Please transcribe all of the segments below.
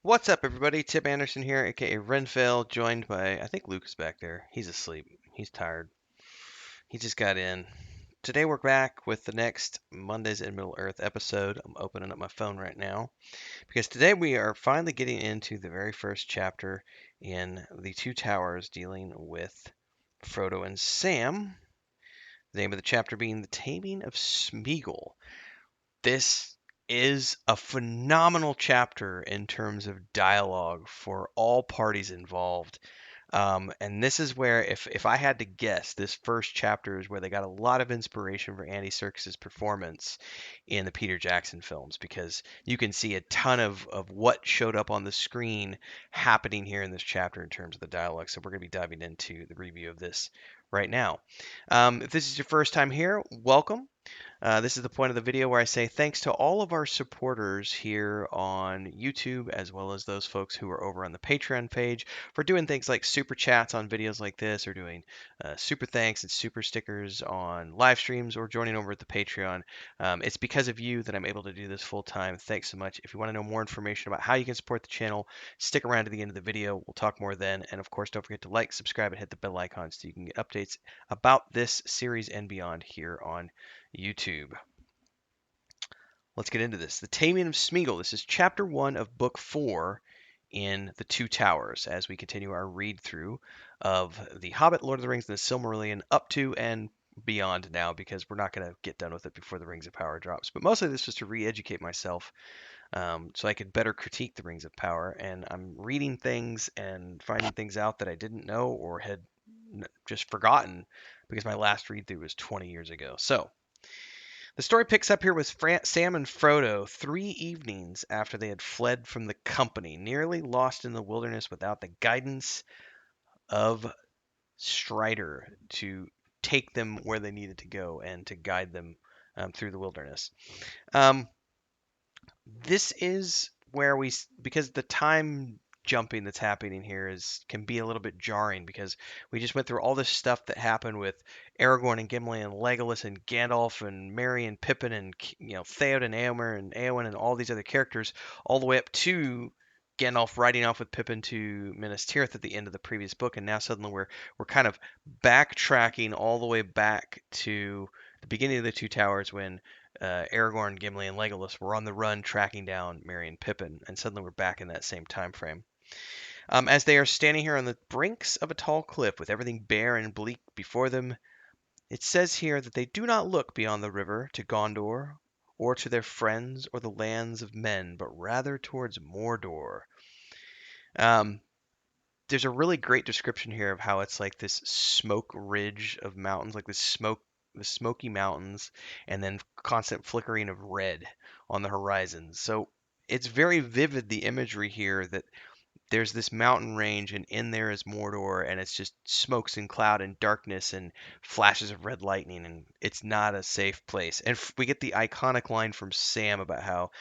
What's up, everybody? Tip Anderson here, aka Renfell, joined by, I think Luke is back there. He's asleep. He's tired. He just got in. Today we're back with the next Mondays in Middle Earth episode. I'm opening up my phone right now because today we are finally getting into the very first chapter in the Two Towers dealing with Frodo and Sam. The name of the chapter being The Taming of Smeagol. This is a phenomenal chapter in terms of dialogue for all parties involved. And this is where, if I had to guess, this first chapter is where they got a lot of inspiration for Andy Serkis's performance in the Peter Jackson films, because you can see a ton of what showed up on the screen happening here in this chapter in terms of the dialogue. So we're going to be diving into the review of this right now. If this is your first time here, welcome. This is the point of the video where I say thanks to all of our supporters here on YouTube, as well as those folks who are over on the Patreon page for doing things like super chats on videos like this, or doing super thanks and super stickers on live streams, or joining over at the Patreon. It's because of you that I'm able to do this full time. Thanks so much. If you want to know more information about how you can support the channel, stick around to the end of the video. We'll talk more then. And of course, don't forget to like, subscribe, and hit the bell icon so you can get updates about this series and beyond here on YouTube. Let's get into this. The Taming of Smeagol. This is chapter 1 of book 4 in The Two Towers as we continue our read through of The Hobbit, Lord of the Rings, and the Silmarillion up to and beyond now, because we're not going to get done with it before the Rings of Power drops. But mostly this was to re-educate myself, so I could better critique the Rings of Power. And I'm reading things and finding things out that I didn't know or had just forgotten, because my last read through was 20 years ago. So the story picks up here with Sam and Frodo 3 evenings after they had fled from the company, nearly lost in the wilderness without the guidance of Strider to take them where they needed to go and to guide them through the wilderness. Um, this is where because the time jumping that's happening here is can be a little bit jarring, because we just went through all this stuff that happened with Aragorn and Gimli and Legolas and Gandalf and Merry and Pippin and Theoden and Éomer and Éowyn and all these other characters, all the way up to Gandalf riding off with Pippin to Minas Tirith at the end of the previous book, and now suddenly we're kind of backtracking all the way back to the beginning of the Two Towers, when Aragorn, Gimli, and Legolas were on the run tracking down Merry and Pippin, and suddenly we're back in that same time frame. As they are standing here on the brinks of a tall cliff with everything bare and bleak before them, it says here that they do not look beyond the river to Gondor, or to their friends or the lands of men, but rather towards Mordor. Um, there's a really great description here of how it's like this smoke ridge of mountains, like the smoky mountains, and then constant flickering of red on the horizon. So it's very vivid, the imagery here, that there's this mountain range, and in there is Mordor, and it's just smokes and cloud and darkness and flashes of red lightning, and it's not a safe place. And we get the iconic line from Sam about how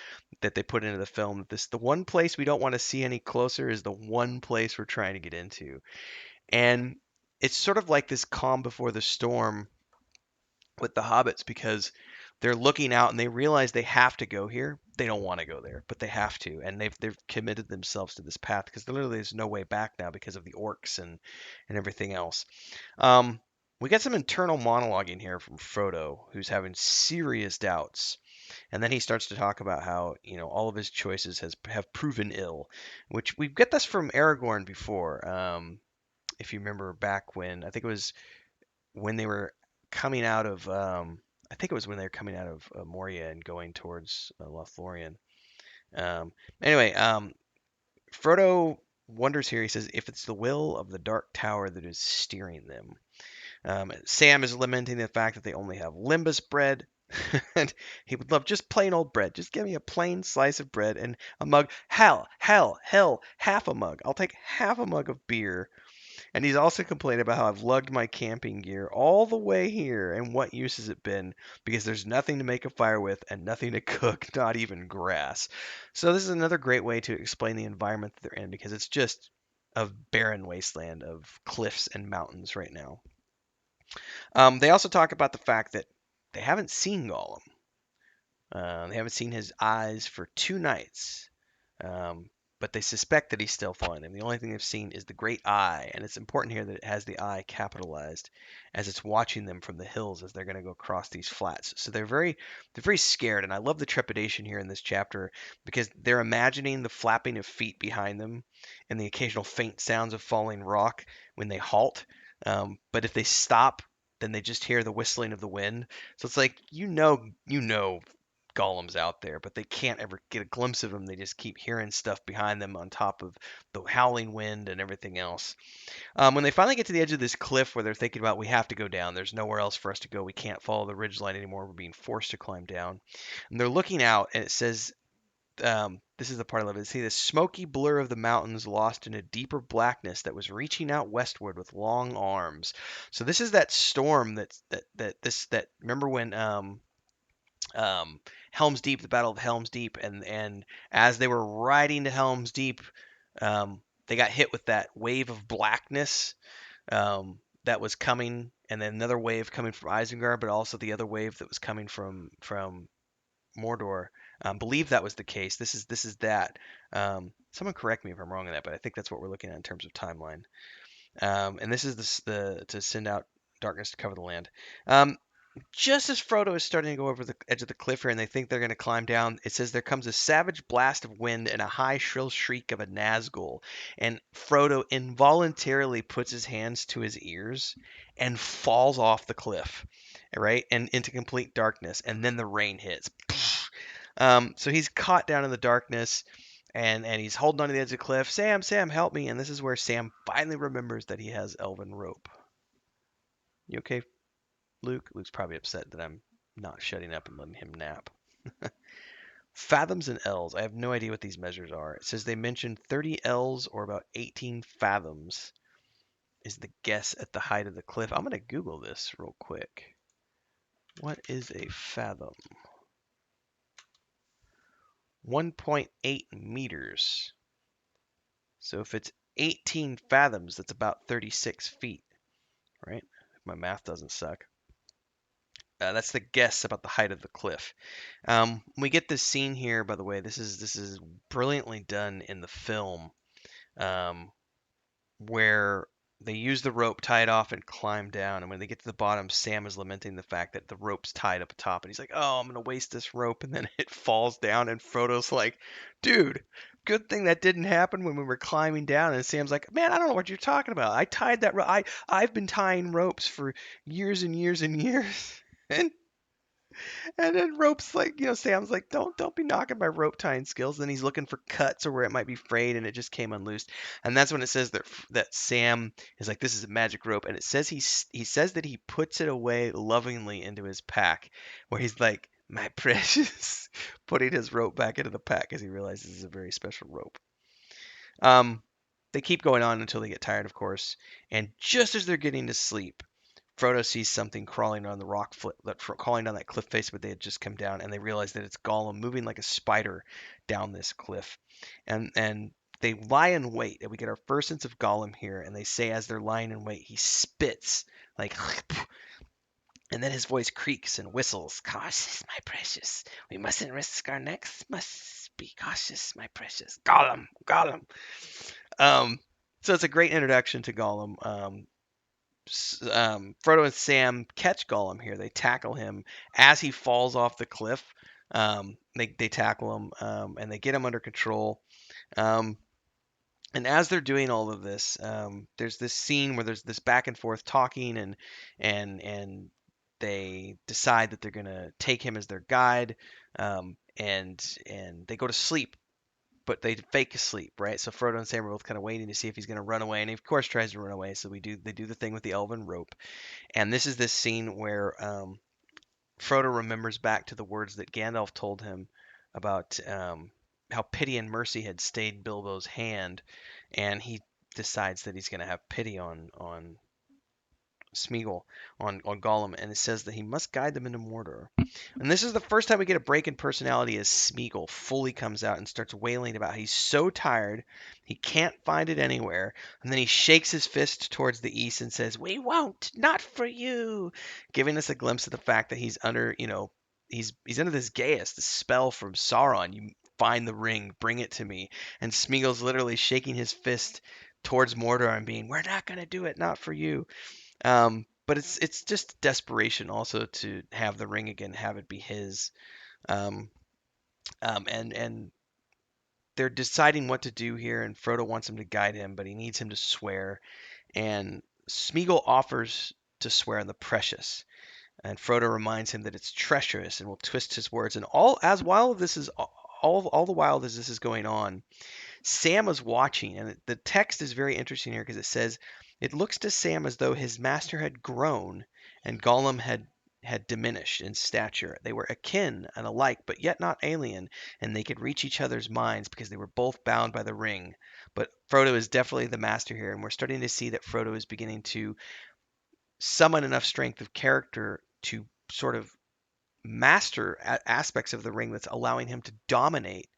that they put into the film that the one place we don't want to see any closer is the one place we're trying to get into. And it's sort of like this calm before the storm with the hobbits, because they're looking out and they realize they have to go here. They don't want to go there, but they have to, and they've committed themselves to this path, because literally there's no way back now because of the orcs and everything else. Um, we get some internal monologuing here from Frodo, who's having serious doubts, and then he starts to talk about how all of his choices have proven ill, which we get this from Aragorn before. If you remember back when, I think it was when they were coming out of I think it was when they were coming out of Moria and going towards Lothlorien. Um, anyway, Frodo wonders here. He says, if it's the will of the Dark Tower that is steering them. Sam is lamenting the fact that they only have limbus bread. And he would love just plain old bread. Just give me a plain slice of bread and a mug. Hell, half a mug. I'll take half a mug of beer. And he's also complaining about how I've lugged my camping gear all the way here, and what use has it been? Because there's nothing to make a fire with and nothing to cook, not even grass. So this is another great way to explain the environment that they're in, because it's just a barren wasteland of cliffs and mountains right now. They also talk about the fact that they haven't seen Gollum. They haven't seen his eyes for 2 nights. Um, but they suspect that he's still following them. The only thing they've seen is the great eye, and it's important here that it has the eye capitalized as it's watching them from the hills as they're going to go across these flats. So they're very scared, and I love the trepidation here in this chapter because they're imagining the flapping of feet behind them and the occasional faint sounds of falling rock when they halt. But if they stop, then they just hear the whistling of the wind. So it's like you know Gollum's out there, but they can't ever get a glimpse of him. They just keep hearing stuff behind them on top of the howling wind and everything else. When they finally get to the edge of this cliff where they're thinking about, we have to go down, there's nowhere else for us to go, we can't follow the ridgeline anymore, we're being forced to climb down. And they're looking out, and it says, this is the part I love. It see the smoky blur of the mountains lost in a deeper blackness that was reaching out westward with long arms. So this is that storm that remember when Helm's Deep, the Battle of Helm's Deep, and as they were riding to Helm's Deep, they got hit with that wave of blackness that was coming, and then another wave coming from Isengard, but also the other wave that was coming from Mordor. Believe that was the case. This is that. Someone correct me if I'm wrong on that, but I think that's what we're looking at in terms of timeline. And this is the to send out darkness to cover the land. Just as Frodo is starting to go over the edge of the cliff here and they think they're going to climb down, it says there comes a savage blast of wind and a high, shrill shriek of a Nazgul. And Frodo involuntarily puts his hands to his ears and falls off the cliff, right? And into complete darkness. And then the rain hits. So he's caught down in the darkness and he's holding onto the edge of the cliff. Sam, Sam, help me. And this is where Sam finally remembers that he has elven rope. You okay, Luke? Luke's probably upset that I'm not shutting up and letting him nap. Fathoms and ells. I have no idea what these measures are. It says they mentioned 30 ells or about 18 fathoms is the guess at the height of the cliff. I'm going to Google this real quick. What is a fathom? 1.8 meters. So if it's 18 fathoms, that's about 36 feet, right? If my math doesn't suck. That's the guess about the height of the cliff. We get this scene here, by the way. This is brilliantly done in the film, um, where they use the rope, tie it off, and climb down. And when they get to the bottom, Sam is lamenting the fact that the rope's tied up top, and he's like, "Oh, I'm gonna waste this rope." And then it falls down, and Frodo's like, "Dude, good thing that didn't happen when we were climbing down." And Sam's like, "Man, I don't know what you're talking about. I tied that rope. I've been tying ropes for years and years and years." And and then Rope's like, Sam's like, don't be knocking my rope tying skills. Then he's looking for cuts or where it might be frayed, and it just came unloosed. And that's when it says that Sam is like, this is a magic rope, and it says he says that he puts it away lovingly into his pack, where he's like, my precious, putting his rope back into the pack because he realizes this is a very special rope. Um, they keep going on until they get tired, of course, and just as they're getting to sleep, Frodo sees something crawling on the rock crawling down that cliff face, but they had just come down, and they realize that it's Gollum moving like a spider down this cliff, and they lie in wait, and we get our first sense of Gollum here. And they say as they're lying in wait, he spits like, and then his voice creaks and whistles. Cautious, my precious. We mustn't risk our necks. Must be cautious, my precious. Gollum, Gollum. So it's a great introduction to Gollum. Frodo and Sam catch Gollum here. They tackle him as he falls off the cliff. They tackle him and they get him under control. Um, and as they're doing all of this, there's this scene where there's this back and forth talking, and they decide that they're gonna take him as their guide, and they go to sleep. But they fake asleep, right? So Frodo and Sam are both kind of waiting to see if he's going to run away, and he of course tries to run away. So they do the thing with the elven rope, and this is this scene where Frodo remembers back to the words that Gandalf told him about how pity and mercy had stayed Bilbo's hand, and he decides that he's going to have pity on Smeagol, on Gollum, and it says that he must guide them into Mordor. And this is the first time we get a break in personality as Smeagol fully comes out and starts wailing about how he's so tired, he can't find it anywhere, and then he shakes his fist towards the east and says, "We won't, not for you," giving us a glimpse of the fact that he's under, he's under this Gaius, this spell from Sauron. find the ring, bring it to me. And Smeagol's literally shaking his fist towards Mordor and being, "We're not gonna do it, not for you." But it's just desperation also to have the ring again, have it be his. Um, and they're deciding what to do here, and Frodo wants him to guide him, but he needs him to swear. And Smeagol offers to swear on the precious, and Frodo reminds him that it's treacherous and will twist his words. And while this is all the while as this is going on, Sam is watching, and the text is very interesting here because it says, "It looks to Sam as though his master had grown and Gollum had diminished in stature. They were akin and alike, but yet not alien, and they could reach each other's minds because they were both bound by the ring." But Frodo is definitely the master here, and we're starting to see that Frodo is beginning to summon enough strength of character to sort of master aspects of the ring that's allowing him to dominate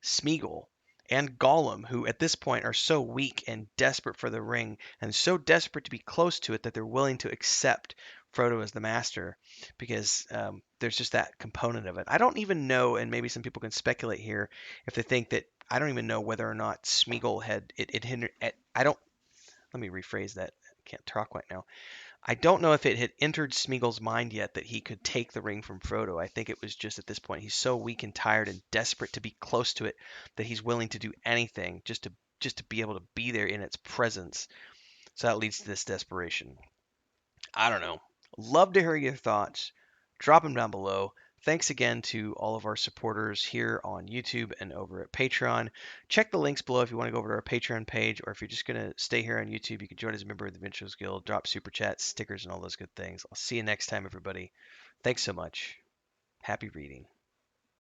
Smeagol and Gollum, who at this point are so weak and desperate for the ring and so desperate to be close to it that they're willing to accept Frodo as the master because there's just that component of it. I don't even know, and maybe some people can speculate here if they think that I don't even know whether or not Smeagol had it hindered. I don't. Let me rephrase that. I can't talk right now. I don't know if it had entered Smeagol's mind yet that he could take the ring from Frodo. I think it was just at this point he's so weak and tired and desperate to be close to it that he's willing to do anything just to be able to be there in its presence. So that leads to this desperation. I don't know. Love to hear your thoughts. Drop them down below. Thanks again to all of our supporters here on YouTube and over at Patreon. Check the links below if you want to go over to our Patreon page, or if you're just going to stay here on YouTube, you can join as a member of the Adventurers Guild, drop super chats, stickers, and all those good things. I'll see you next time, everybody. Thanks so much. Happy reading.